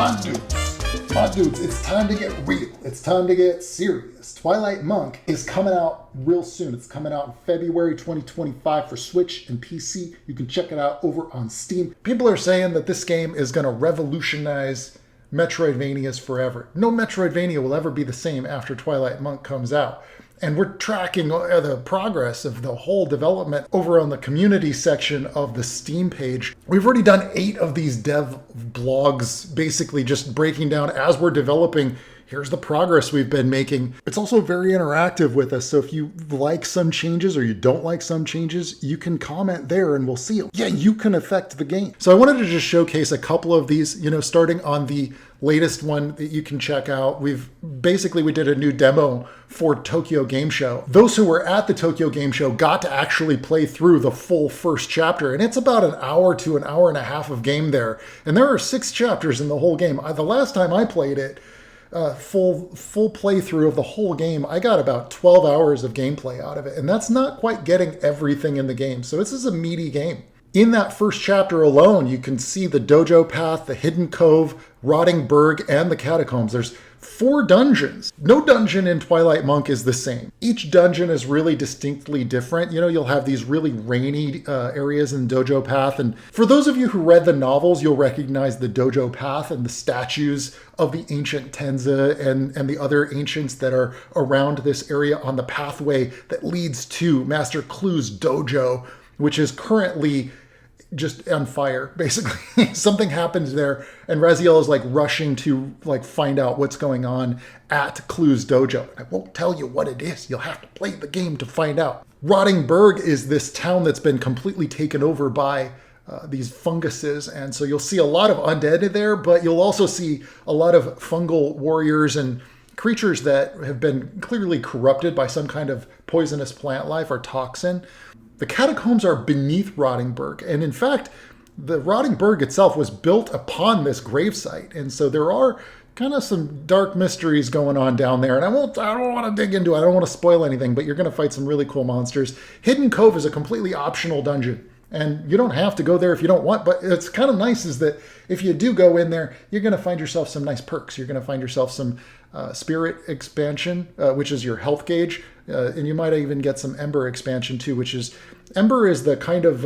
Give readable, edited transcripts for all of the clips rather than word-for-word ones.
My dudes, it's time to get real. It's time to get serious. Twilight Monk is coming out real soon. It's coming out in February 2025 for Switch and PC. You can check it out over on Steam. People are saying that this game is going to revolutionize Metroidvanias forever. No Metroidvania will ever be the same after Twilight Monk comes out. And we're tracking the progress of the whole development over on the community section of the Steam page. We've already done 8 of these dev blogs, basically just breaking down as we're developing. Here's the progress we've been making. It's also very interactive with us. So if you like some changes or you don't like some changes, you can comment there and we'll see them. Yeah, you can affect the game. So I wanted to just showcase a couple of these, starting on the latest one that you can check out. We did a new demo for Tokyo Game Show. Those who were at the Tokyo Game Show got to actually play through the full first chapter, and it's about an hour to an hour and a half of game there. And there are 6 chapters in the whole game. The last time I played it, full playthrough of the whole game, I got about 12 hours of gameplay out of it, and that's not quite getting everything in the game. So this is a meaty game. In that first chapter alone, you can see the dojo path, the hidden cove, Rotting Burg, and the catacombs. There's 4 dungeons. No dungeon in Twilight Monk is the same. Each dungeon is really distinctly different. You'll have these really rainy areas in Dojo Path. And for those of you who read the novels, you'll recognize the Dojo Path and the statues of the ancient Tenza and the other ancients that are around this area on the pathway that leads to Master Clue's dojo, which is currently just on fire, basically. Something happens there, and Raziel is rushing to find out what's going on at Clue's dojo. I won't tell you what it is. You'll have to play the game to find out. Rotting Burg is this town that's been completely taken over by these funguses, and so you'll see a lot of undead there, but you'll also see a lot of fungal warriors and creatures that have been clearly corrupted by some kind of poisonous plant life or toxin. The catacombs are beneath Rotting Burg, and in fact, the Rotting Burg itself was built upon this gravesite, and so there are kind of some dark mysteries going on down there, and I don't want to dig into it, I don't want to spoil anything, but you're going to fight some really cool monsters. Hidden Cove is a completely optional dungeon, and you don't have to go there if you don't want, but it's kind of nice is that if you do go in there, you're going to find yourself some nice perks. You're going to find yourself some spirit expansion, which is your health gauge, and you might even get some ember expansion too, which is, ember is the kind of,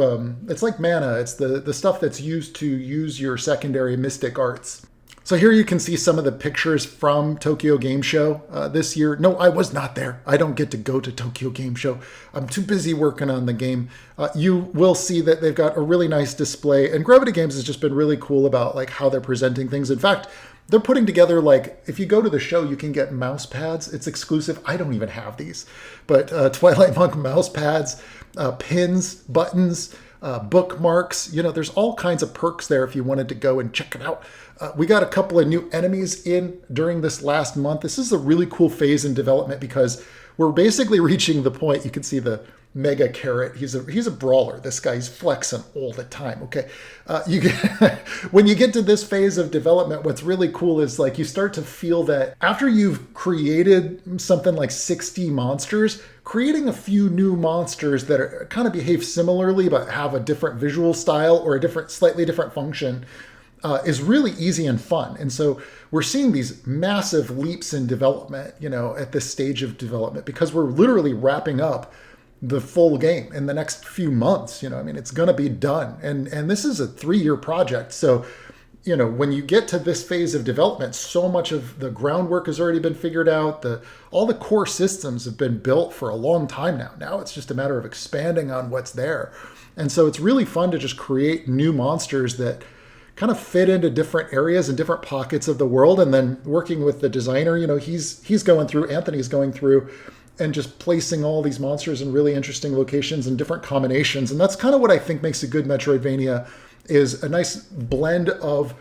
it's like mana. It's the stuff that's used to use your secondary mystic arts. So here you can see some of the pictures from Tokyo Game Show this year. No, I was not there. I don't get to go to Tokyo Game Show. I'm too busy working on the game. You will see that they've got a really nice display, and Gravity Games has just been really cool about how they're presenting things. In fact, they're putting together, if you go to the show, you can get mouse pads. It's exclusive. I don't even have these. But Twilight Monk mouse pads, pins, buttons, bookmarks. There's all kinds of perks there if you wanted to go and check it out. We got a couple of new enemies in during this last month. This is a really cool phase in development because we're basically reaching the point. You can see the Mega Carrot. He's a brawler. This guy's flexing all the time. Okay, when you get to this phase of development, what's really cool is you start to feel that after you've created something like 60 monsters, creating a few new monsters that kind of behave similarly but have a different visual style or a slightly different function is really easy and fun. And so we're seeing these massive leaps in development, at this stage of development, because we're literally wrapping up the full game in the next few months. It's going to be done. And this is a 3-year project. So, when you get to this phase of development, so much of the groundwork has already been figured out. All the core systems have been built for a long time now. Now it's just a matter of expanding on what's there. And so it's really fun to just create new monsters that kind of fit into different areas and different pockets of the world. And then working with the designer, Anthony's going through and just placing all these monsters in really interesting locations and different combinations. And that's kind of what I think makes a good Metroidvania, is a nice blend of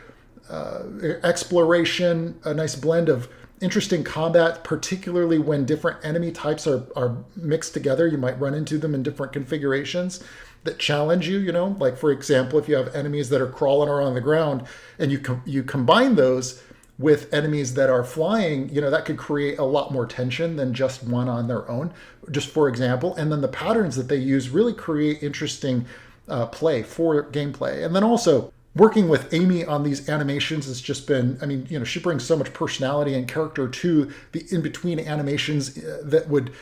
exploration, a nice blend of interesting combat, particularly when different enemy types are mixed together. You might run into them in different configurations that challenge you, for example, if you have enemies that are crawling around the ground and you combine those with enemies that are flying, that could create a lot more tension than just one on their own, just for example. And then the patterns that they use really create interesting play for gameplay. And then also Working with Amy on these animations has just been, I mean, she brings so much personality and character to the in-between animations that would,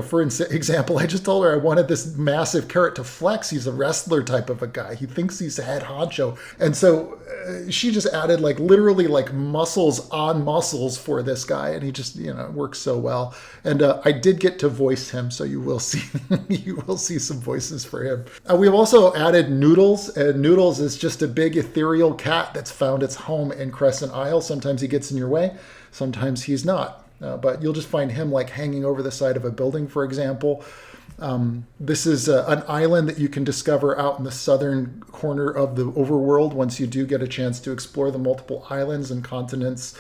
for example, I just told her I wanted this massive carrot to flex. He's a wrestler type of a guy. He thinks he's a head honcho. And so she just added literally muscles on muscles for this guy. And he just, works so well. And I did get to voice him. So you will see, some voices for him. We have also added Noodles. And Noodles is just a big ethereal cat that's found its home in Crescent Isle. Sometimes he gets in your way, sometimes he's not. But you'll just find him hanging over the side of a building, for example. This is an island that you can discover out in the southern corner of the overworld once you do get a chance to explore the multiple islands and continents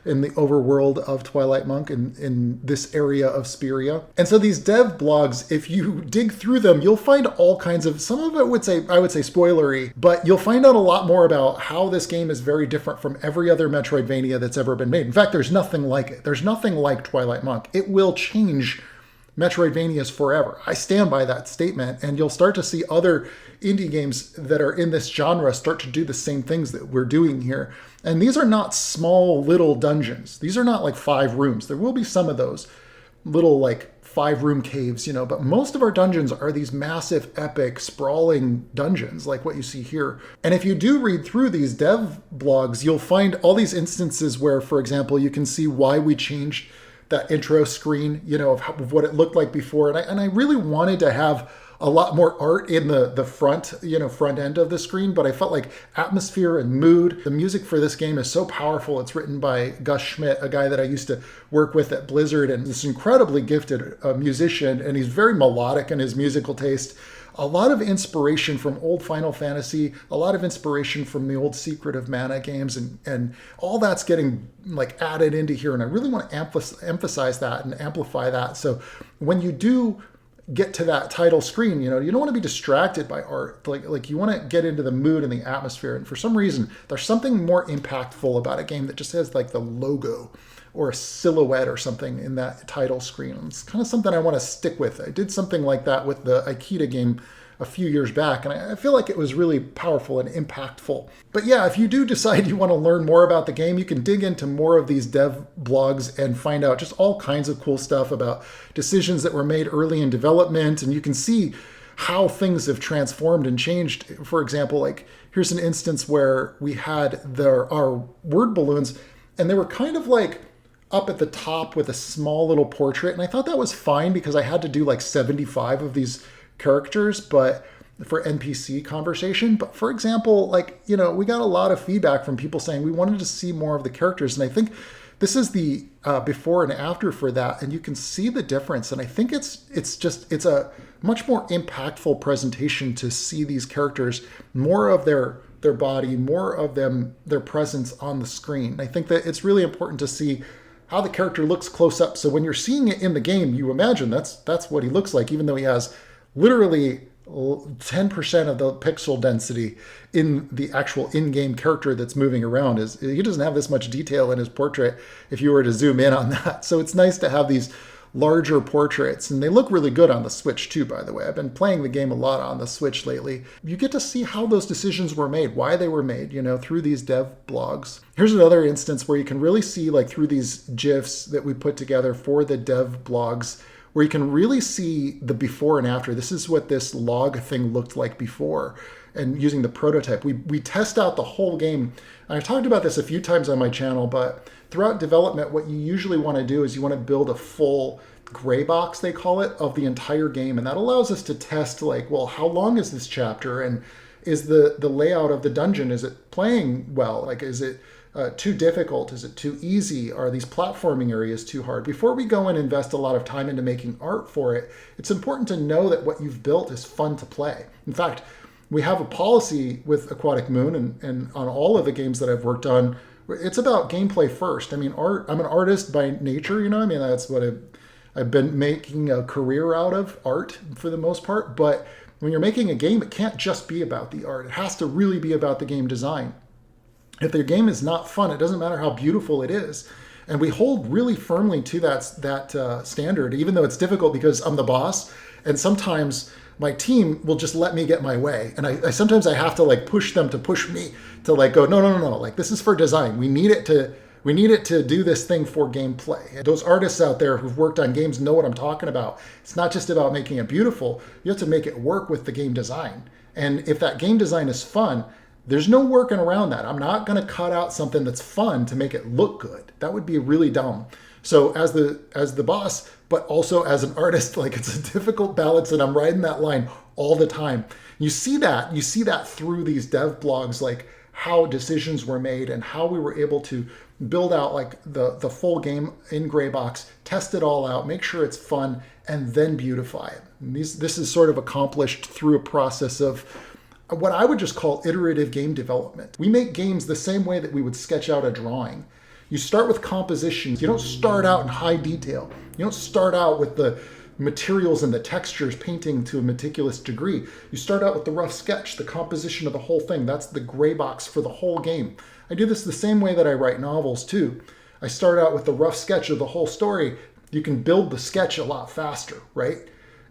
in the overworld of Twilight Monk in this area of Speria. And so these dev blogs, if you dig through them, you'll find all kinds of, some of it I would say spoilery, but you'll find out a lot more about how this game is very different from every other Metroidvania that's ever been made. In fact, there's nothing like it. There's nothing like Twilight Monk. It will change Metroidvanias forever. I stand by that statement, and you'll start to see other indie games that are in this genre start to do the same things that we're doing here. And these are not small little dungeons. These are not 5 rooms. There will be some of those little 5-room caves, but most of our dungeons are these massive, epic, sprawling dungeons like what you see here. And if you do read through these dev blogs, you'll find all these instances where, for example, you can see why we changed that intro screen, of what it looked like before. And I really wanted to have a lot more art in the front end of the screen, but I felt like atmosphere and mood. The music for this game is so powerful. It's written by Gus Schmidt, a guy that I used to work with at Blizzard, and this incredibly gifted musician, and he's very melodic in his musical taste. A lot of inspiration from old Final Fantasy, a lot of inspiration from the old Secret of Mana games, and all that's getting added into here. And I really want to emphasize that and amplify that. So when you do get to that title screen, you don't want to be distracted by art. You want to get into the mood and the atmosphere. And for some reason, there's something more impactful about a game that just has the logo or a silhouette or something in that title screen. It's kind of something I want to stick with. I did something like that with the Aikida game a few years back, and I feel like it was really powerful and impactful. But yeah, if you do decide you want to learn more about the game, you can dig into more of these dev blogs and find out just all kinds of cool stuff about decisions that were made early in development, and you can see how things have transformed and changed. For example, here's an instance where we had our word balloons, and they were kind of up at the top with a small little portrait, and I thought that was fine because I had to do 75 of these characters, but for NPC conversation. But for example, we got a lot of feedback from people saying we wanted to see more of the characters, and I think this is the before and after for that, and you can see the difference. And I think it's a much more impactful presentation to see these characters, more of their body, more of their presence on the screen. I think that it's really important to see how the character looks close up. So when you're seeing it in the game, you imagine that's what he looks like, even though he has literally 10% of the pixel density in the actual in-game character that's moving around. He doesn't have this much detail in his portrait if you were to zoom in on that. So it's nice to have these larger portraits, and they look really good on the Switch too, by the way. I've been playing the game a lot on the Switch lately. You get to see how those decisions were made, why they were made, through these dev blogs. Here's another instance where you can really see through these GIFs that we put together for the dev blogs, where you can really see the before and after. This is what this log thing looked like before, and using the prototype. We test out the whole game. I've talked about this a few times on my channel, but throughout development, what you usually want to do is you want to build a full gray box, they call it, of the entire game. And that allows us to test how long is this chapter? And is the layout of the dungeon, is it playing well? Is it too difficult? Is it too easy? Are these platforming areas too hard? Before we go and invest a lot of time into making art for it, it's important to know that what you've built is fun to play. In fact, we have a policy with Aquatic Moon and on all of the games that I've worked on, it's about gameplay first. I mean, I'm an artist by nature, that's what I've been making a career out of, art for the most part. But when you're making a game, it can't just be about the art. It has to really be about the game design. If the game is not fun, it doesn't matter how beautiful it is. And we hold really firmly to that standard, even though it's difficult because I'm the boss. And sometimes my team will just let me get my way. And I sometimes I have to like push them to push me to like go, no. Like this is for design. We need it to do this thing for gameplay. And those artists out there who've worked on games know what I'm talking about. It's not just about making it beautiful. You have to make it work with the game design. And if that game design is fun, there's no working around that. I'm not going to cut out something that's fun to make it look good. That would be really dumb. So as the boss, but also as an artist, like it's a difficult balance, and I'm riding that line all the time. You see that through these dev blogs, like how decisions were made and how we were able to build out like the full game in Greybox, test it all out, make sure it's fun, and then beautify it. And this is sort of accomplished through a process of what I would just call iterative game development. We make games the same way that we would sketch out a drawing. You start with compositions. You don't start out in high detail. You don't start out with the materials and the textures painting to a meticulous degree. You start out with the rough sketch, the composition of the whole thing. That's the gray box for the whole game. I do this the same way that I write novels too. I start out with the rough sketch of the whole story. You can build the sketch a lot faster, right?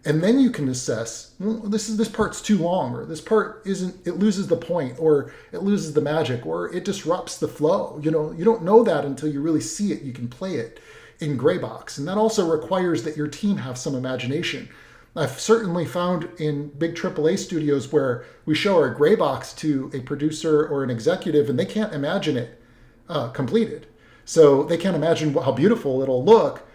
And then you can assess, well, this part's too long, or this part it loses the point, or it loses the magic, or it disrupts the flow. You don't know that until you really see it. You can play it in Greybox. And that also requires that your team have some imagination. I've certainly found in big AAA studios where we show our Greybox to a producer or an executive and they can't imagine it completed. So they can't imagine how beautiful it'll look.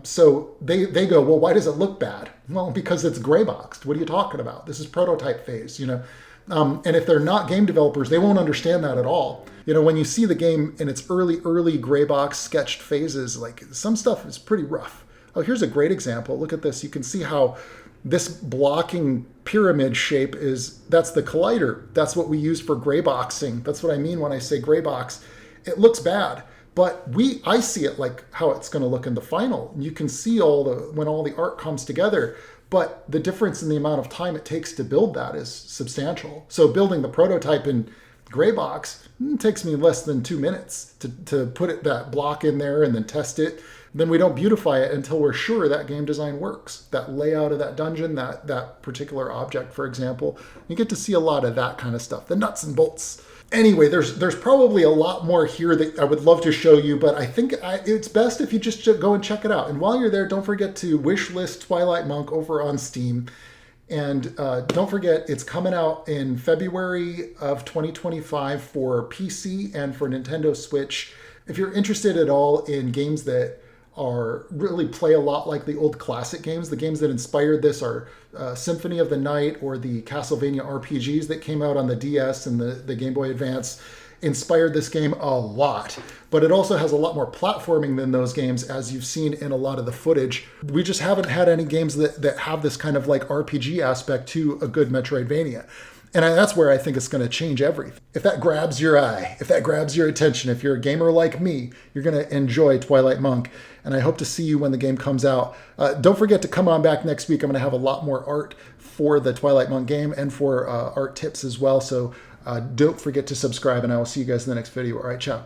So they go, well, why does it look bad? Well, because it's gray boxed. What are you talking about? This is prototype phase, And if they're not game developers, they won't understand that at all. When you see the game in its early gray box sketched phases, like some stuff is pretty rough. Oh, here's a great example. Look at this. You can see how this blocking pyramid shape that's the collider. That's what we use for gray boxing. That's what I mean when I say gray box. It looks bad. But I see it like how it's going to look in the final. You can see when all the art comes together, but the difference in the amount of time it takes to build that is substantial. So building the prototype in Greybox takes me less than 2 minutes to put that block in there and then test it. Then we don't beautify it until we're sure that game design works. That layout of that dungeon, that particular object, for example, you get to see a lot of that kind of stuff, the nuts and bolts. Anyway, there's probably a lot more here that I would love to show you, but I think it's best if you just go and check it out. And while you're there, don't forget to wishlist Twilight Monk over on Steam. And don't forget, it's coming out in February of 2025 for PC and for Nintendo Switch. If you're interested at all in games that really play a lot like the old classic games, the games that inspired this are Symphony of the Night or the Castlevania RPGs that came out on the DS and the Game Boy Advance, inspired this game a lot. But it also has a lot more platforming than those games, as you've seen in a lot of the footage. We just haven't had any games that have this kind of like RPG aspect to a good Metroidvania. And that's where I think it's going to change everything. If that grabs your eye, if that grabs your attention, if you're a gamer like me, you're going to enjoy Twilight Monk. And I hope to see you when the game comes out. Don't forget to come on back next week. I'm going to have a lot more art for the Twilight Monk game and for art tips as well. So don't forget to subscribe, and I will see you guys in the next video. All right, ciao.